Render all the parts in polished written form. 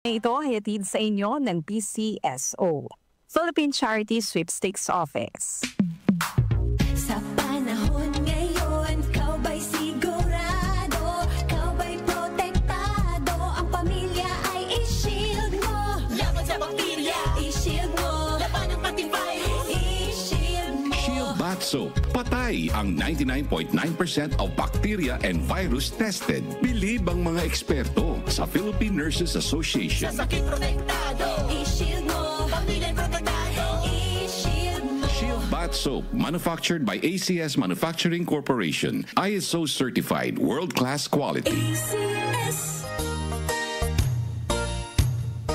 Ito ay hatid sa inyo ng PCSO, Philippine Charity Sweepstakes Office. Sa panahon ngayon, kau ba'y sigurado? Kau ba'y protektado? Ang pamilya ay i-shield mo. Laban sa bakterya, i-shield mo. Laban ng pating virus, i-shield mo. Shield Bath Soap. Patay ang 99.9% of bacteria and virus tested. Bilib ang mga eksperto sa Philippine Nurses Association. Sa sakit protektado, i-shield mo. Pamilya protektado, i-shield mo. Shield Bath Soap, manufactured by ACS Manufacturing Corporation. ISO certified, world-class quality. ACS.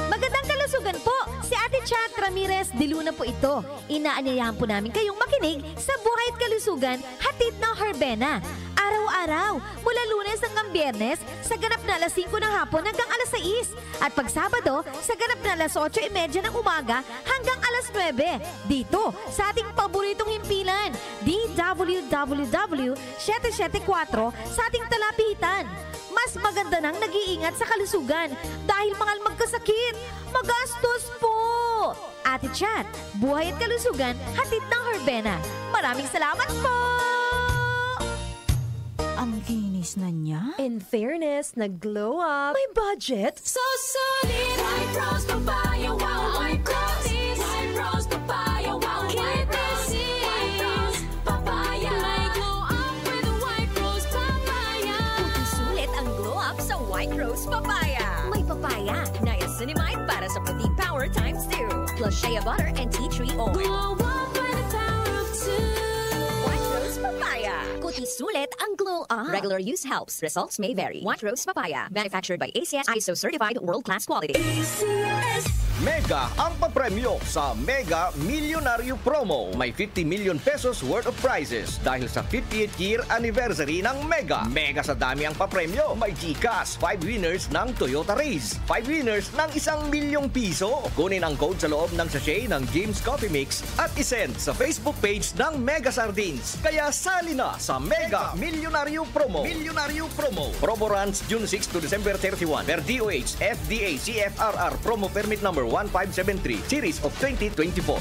Magandang kalusugan po! Si Ate Chat Ramirez de Luna po ito. Inaanyayahan po namin kayong makinig sa Buhay at Kalusugan, hatid ng Herbena. Araw-araw, mula Lunes hanggang Biyernes, sa ganap na alas 5 ng hapon hanggang alas 6. At pag Sabado, sa ganap na alas 8:30 ng umaga hanggang alas 9. Dito, sa ating paboritong himpilan, DWWW 774 sa ating talapitan. Mas maganda nang nag-iingat sa kalusugan dahil mahal magkasakit. Magastos po! Ate Chat, Buhay at Kalusugan, hatid ng Herbena. Maraming salamat po! Ang kinis na niya. In fairness, nag-glow up. May budget. So solid, White Rose Papaya, wow, White Rose. White Rose Papaya, wow, White Rose. White Rose Papaya. May glow up with White Rose Papaya. Puting sulit ang glow up sa White Rose Papaya. May papaya, niacinamide para sa protein power times 2. Plus shea butter and tea tree oil. Glow up with the power of 2. White Rose Papaya. Kuti sulit ang glow up. Regular use helps. Results may vary. White Rose Papaya. Manufactured by ACS ISO certified world-class quality. ACS. Mega ang papremyo sa Mega Millionario Promo. May 50 million pesos worth of prizes dahil sa 58th year anniversary ng Mega. Mega sa dami ang papremyo. May GCash, 5 winners ng Toyota Race, 5 winners ng 1 milyong piso. Kunin ang code sa loob ng sachet ng James Coffee Mix at isend sa Facebook page ng Mega Sardines. Kaya sali na sa Mega Millionario Promo. Millionario Promo. Promo runs June 6 to December 31 per DOH FDA CFRR Promo Permit number 1573 Series of 2024.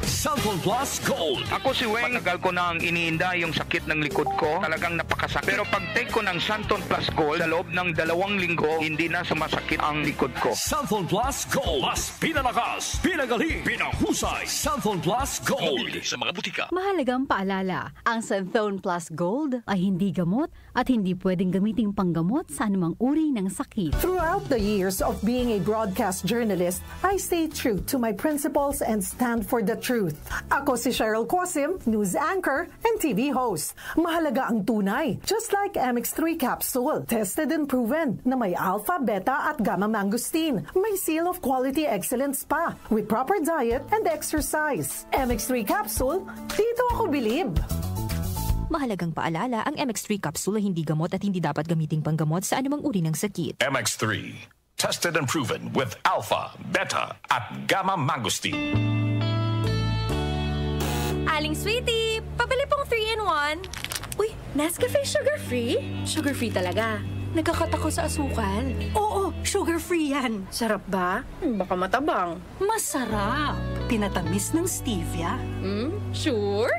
Santon Plus Gold. Ako si Weng, matagal ko nang iniinda yung sakit ng likod ko. Talagang napakasakit. Pero pag take ko ng Santon Plus Gold, sa loob ng 2 linggo, hindi na sumasakit ang likod ko. Santon Plus Gold. Mas pinalakas, pinagaling, pinahusay. Santon Plus Gold. Sa mga butika. Mahalagang paalala, ang Santhone Plus Gold ay hindi gamot at hindi pwedeng gamiting panggamot sa anumang uri ng sakit. Throughout the years of being a broadcast journalist, I stay true to my principles and stand for the truth. Ako si Cheryl Cosim, news anchor and TV host. Mahalaga ang tunay, just like MX3 capsule. Tested and proven na may alpha, beta at gamma mangosteen. May seal of quality excellence pa with proper diet and exercise. MX3 capsule, dito ako bilib. Mahalagang paalala, ang MX3 capsule ay hindi gamot at hindi dapat gamiting panggamot sa anumang uri ng sakit. MX3. Tested and proven with alpha, beta at gamma mangosteen. Aling Sweetie, pabili pong 3-in-1. Uy, Nescafe sugar-free? Sugar-free talaga. Nagkakatako sa asukal. Oo, sugar-free yan. Sarap ba? Baka matabang. Masarap! Tinatamis ng stevia. Sure?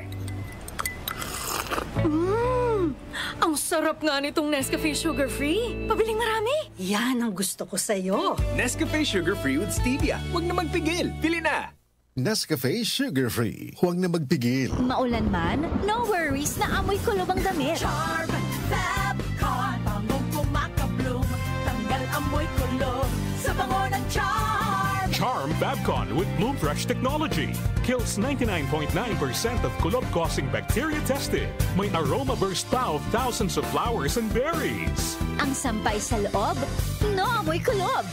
Ang sarap nga nitong Nescafe sugar-free. Pabiling marami. Yan ang gusto ko sa'yo. Nescafe sugar-free with stevia. Huwag na magpigil. Pili na! Nescafe sugar-free. Huwag na magpigil. Maulan man, no worries na amoy kulob ang damit. Charm Fabcon, bangong kumakabloom. Tanggal amoy kulob sa bango ng Charm. Charm Fabcon with Bloom Fresh technology. Kills 99.9% of kulob-causing bacteria tested. May aroma burst pa of thousands of flowers and berries. Ang sampay sa loob, no amoy kulob.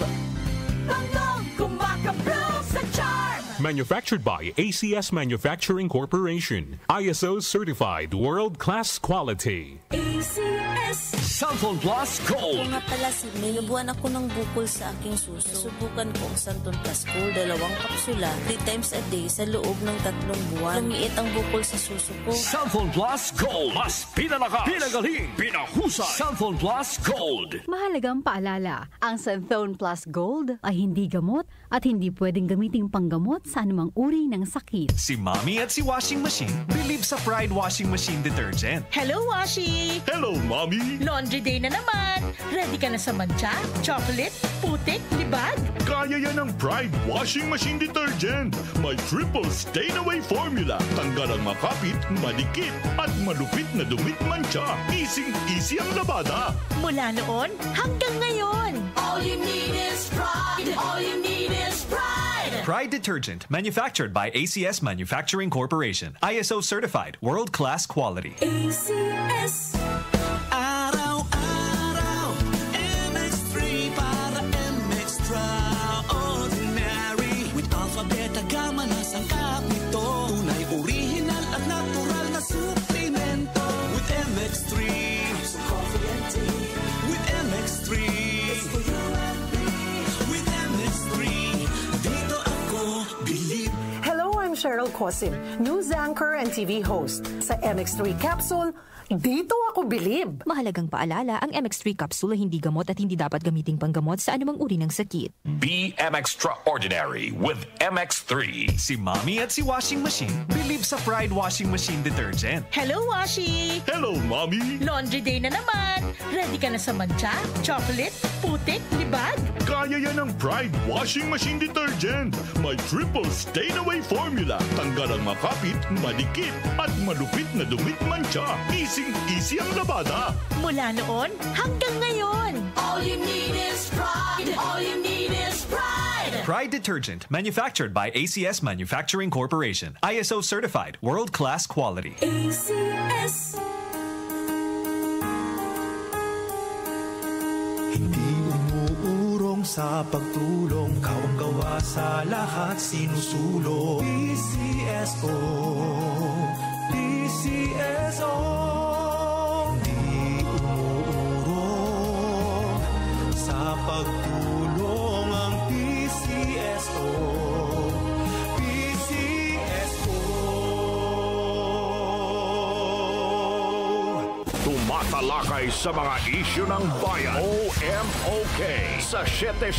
Bangong kumakabloom sa Charm. Manufactured by ACS Manufacturing Corporation. ISO certified world-class quality. ACS. Santon Plus Gold. Kung nga pala si May, nabuhan ako ng bukol sa aking suso. Subukan ko ang Santon Plus Gold, 2 kapsula, 3 times a day sa loob ng 3 buwan. Lumiit ang bukol sa suso ko. Santon Plus Gold. Mas pinalakas, pinagaling, pinahusay. Santon Plus Gold. Mahalagang paalala, ang Santon Plus Gold ay hindi gamot at hindi pwedeng gamiting panggamot sa anumang uri ng sakit. Si Mommy at si Washing Machine believe sa Pride Washing Machine Detergent. Hello, Washi! Hello, Mommy! Laundry day na naman! Ready ka na sa mancha, chocolate, putik, libag? Kaya yan ang Pride Washing Machine Detergent. May triple stain-away formula. Tanggal ang makapit, madikit, at malupit na dumit mancha. Easy ang labada. Mula noon hanggang ngayon. All you need is pride. All you need is pride. Pride Detergent, manufactured by ACS Manufacturing Corporation. ISO certified, world-class quality. ACS. Araw-araw, MX3 para MX-Traordinary. With alpha, beta, gamma na sangkap nito. Tunay, original at natural na suplemento. With MX3, so coffee and tea. With MX3, it's for you and me. With MX3, dito ako believe. Hello, I'm Cheryl Cosim, news anchor and TV host. Sa MX3 Capsule, dito ako bilib. Mahalagang paalala, ang MX3 capsule ay hindi gamot at hindi dapat gamiting panggamot sa anumang uri ng sakit. Be extraordinary with MX3. Si Mommy at si Washing Machine believe sa Pride Washing Machine Detergent. Hello, Washi! Hello, Mommy! Laundry day na naman. Ready ka na sa mancha, chocolate, putik, libag? Kaya yan ang Pride Washing Machine Detergent. May triple stain-away formula. Tanggal ang makapit, madikit, at malupit na dumit mancha. Easy ang labada. Mula noon hanggang ngayon. All you need is pride. All you need is pride. Pride Detergent, manufactured by ACS Manufacturing Corporation. ISO certified, world-class quality. ACS. Hindi umuurong sa pagtulong, kawang-gawa sa lahat sinusulong. PCSO, PCSO. Hindi umuurong sa pagtulong ang PCSO. PCSO. Tumatalakay sa mga isyu ng bayan. OMOK sa 77